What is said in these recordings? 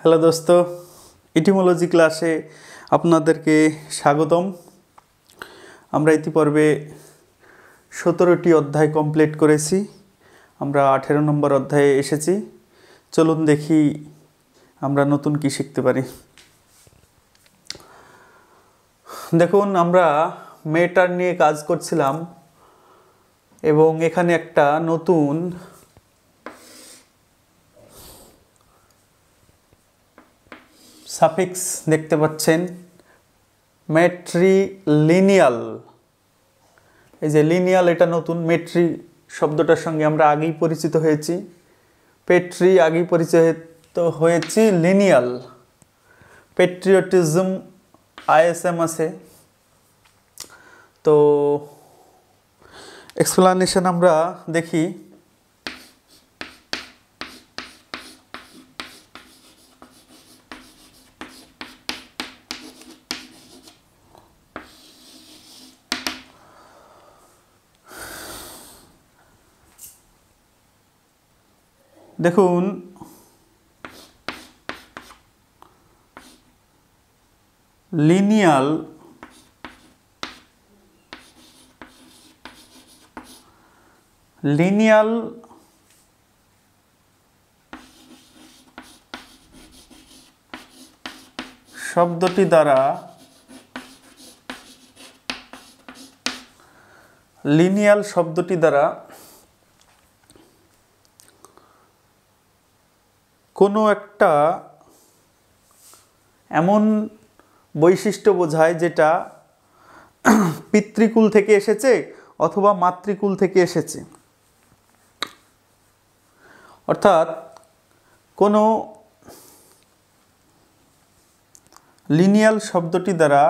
Hello দোস্ত, ইটিমোলজি ক্লাসে আপনাদেরকে স্বাগতম। আমরা ইতিপূর্বে 17টি অধ্যায় কমপ্লিট করেছি। আমরা 18 নম্বর অধ্যায়ে এসেছি। চলুন দেখি আমরা নতুন কি শিখতে পারি। দেখুন, আমরা মেটার নিয়ে কাজ করছিলাম এবং এখানে একটা নতুন সাফিক্স দেখতে পাচ্ছেন, ম্যাট্রিলিনিয়াল। এই যে লিনিয়াল, এটা নতুন। মেট্রি শব্দটার সঙ্গে আমরা আগেই পরিচিত হয়েছি, পেট্রি আগেই পরিচিত হয়েছি। লিনিয়াল, পেট্রিয়টিজম, আইএসএম আছে। তো এক্সপ্লানেশন আমরা দেখি। দেখুন, লিনিয়াল শব্দটি দ্বারা কোনো একটা এমন বৈশিষ্ট্য বোঝায় যেটা পিতৃকুল থেকে এসেছে অথবা মাতৃকুল থেকে এসেছে। অর্থাৎ কোনো লিনিয়াল শব্দটি দ্বারা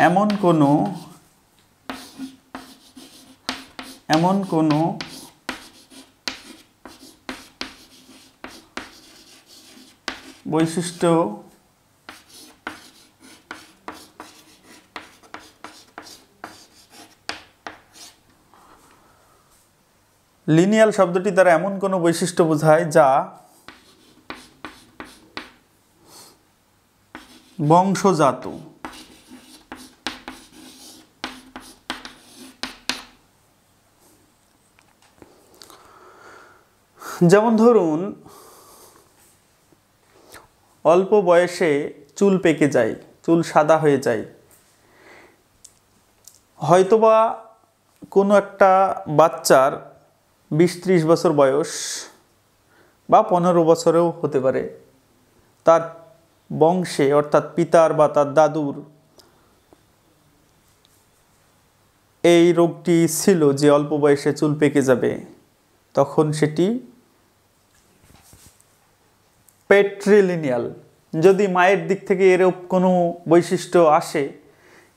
এমন কোনো বৈশিষ্ট্য লিনিয়াল শব্দটি দ্বারা এমন কোনো বৈশিষ্ট্য বোঝায় যা বংশজাত। যেমন ধরুন, অল্প বয়সে চুল পেকে যায়, চুল সাদা হয়ে যায়। হয়তোবা কোনো একটা বাচ্চার 20-30 বছর বয়স বা 15 বছরেও হতে পারে, তার বংশে অর্থাৎ পিতার বা তার দাদুর এই রোগটি ছিল যে অল্প বয়সে চুল পেকে যাবে। তখন সেটি পেট্রিলিনিয়াল। যদি মায়ের দিক থেকে এরূপ কোনো বৈশিষ্ট্য আসে,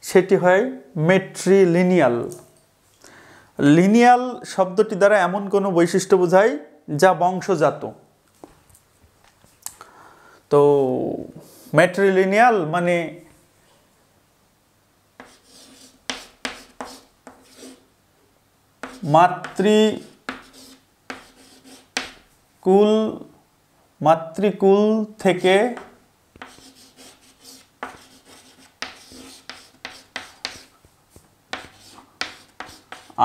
সেটি হয় মেট্রিলিনিয়াল। লিনিয়াল শব্দটি দ্বারা এমন কোনো বৈশিষ্ট্য বোঝায় যা বংশজাত। তো মেট্রিলিনিয়াল মানে মাতৃকুল থেকে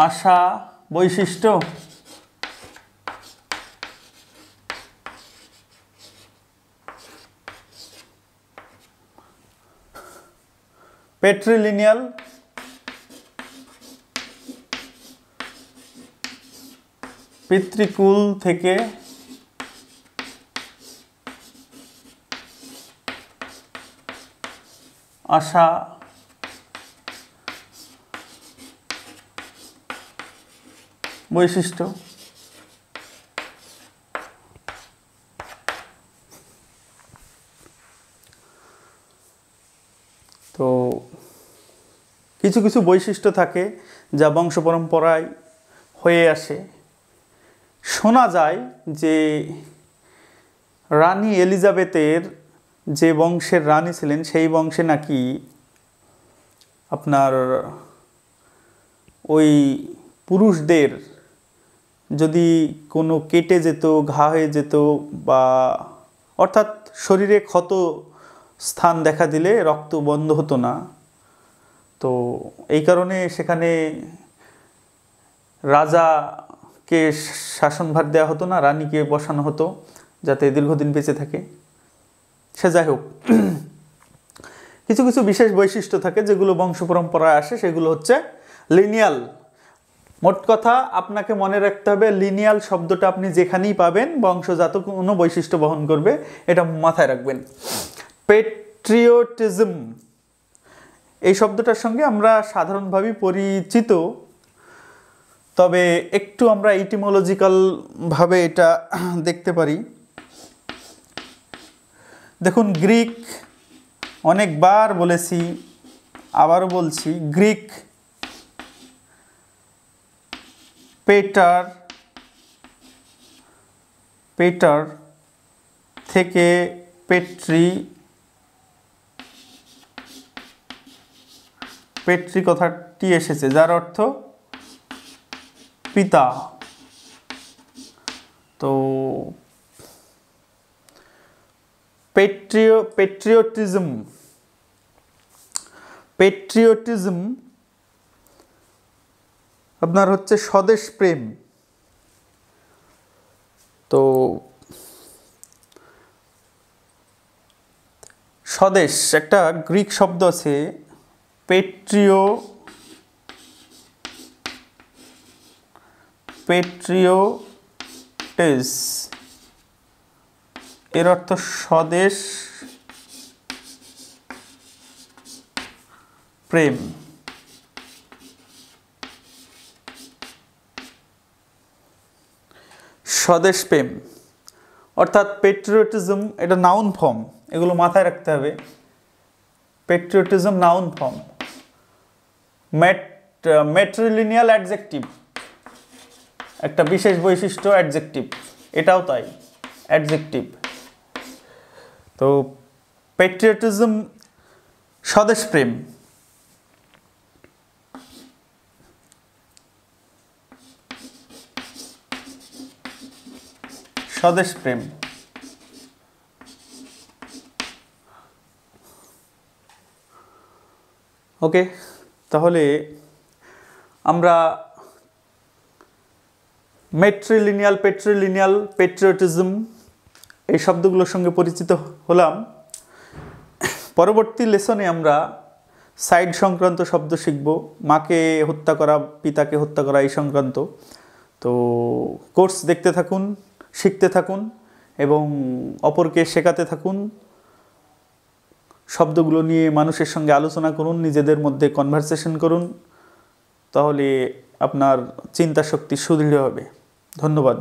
আসা বৈশিষ্ট্য। পেট্রিলিনিয়াল পিতৃকুল থেকে আসা বৈশিষ্ট্য। তো কিছু কিছু বৈশিষ্ট্য থাকে যা বংশ পরম্পরায় হয়ে আসে। শোনা যায় যে রানী এলিজাবেথের যে বংশের রানী ছিলেন, সেই বংশে নাকি আপনার ওই পুরুষদের যদি কোনো কেটে যেত, ঘা হয়ে যেত, বা অর্থাৎ শরীরে ক্ষত স্থান দেখা দিলে রক্ত বন্ধ হতো না। তো এই কারণে সেখানে রাজাকে শাসনভার দেওয়া হতো না, রানীকে বসানো হতো যাতে দীর্ঘদিন বেঁচে থাকে। সে যাই হোক, কিছু কিছু বিশেষ বৈশিষ্ট্য থাকে যেগুলো বংশ পরম্পরায় আসে, সেগুলো হচ্ছে লিনিয়াল। মোট কথা আপনাকে মনে রাখতে হবে, লিনিয়াল শব্দটা আপনি যেখানেই পাবেন বংশজাত কোনো বৈশিষ্ট্য বহন করবে, এটা মাথায় রাখবেন। পেট্রিয়টিজম, এই শব্দটার সঙ্গে আমরা সাধারণভাবেই পরিচিত, তবে একটু আমরা ইটিমোলজিক্যাল ভাবে এটা দেখতে পারি। দেখুন, গ্রিক, অনেকবার বলেছি, আবারও বলছি, গ্রিক পেটার থেকে পেট্রি কথাটি এসেছে, যার অর্থ পিতা। তো পেট্রিয়টিজম আপনার হচ্ছে স্বদেশ প্রেম। তো স্বদেশ একটা গ্রিক শব্দ আছে, পেট্রিয়টেস, এর অর্থ স্বদেশ প্রেম। স্বদেশ প্রেম অর্থাৎ পেট্রিয়টিজম, এটা নাউন ফর্ম, এগুলো মাথায় রাখতে হবে। Patriotism noun form. Matrilineal adjective, একটা বিশেষ বৈশিষ্ট্য অ্যাডজেক্টিভ, এটাও তাই, অ্যাডজেক্টিভ। তো পেট্রিয়টিজম স্বদেশ প্রেম। স্বদেশ প্রেম। ওকে, তাহলে আমরা পেট্রিলিনিয়াল, পেট্রিয়টিজম এই শব্দগুলোর সঙ্গে পরিচিত হলাম। পরবর্তী লেসনে আমরা সাইড সংক্রান্ত শব্দ শিখব, মাকে হত্যা করা, পিতাকে হত্যা করা, এই সংক্রান্ত। তো কোর্স দেখতে থাকুন, শিখতে থাকুন এবং অপরকে শেখাতে থাকুন। শব্দগুলো নিয়ে মানুষের সঙ্গে আলোচনা করুন, নিজেদের মধ্যে কনভারসেশন করুন, তাহলে আপনার চিন্তা শক্তি সুদৃঢ় হবে। ধন্যবাদ।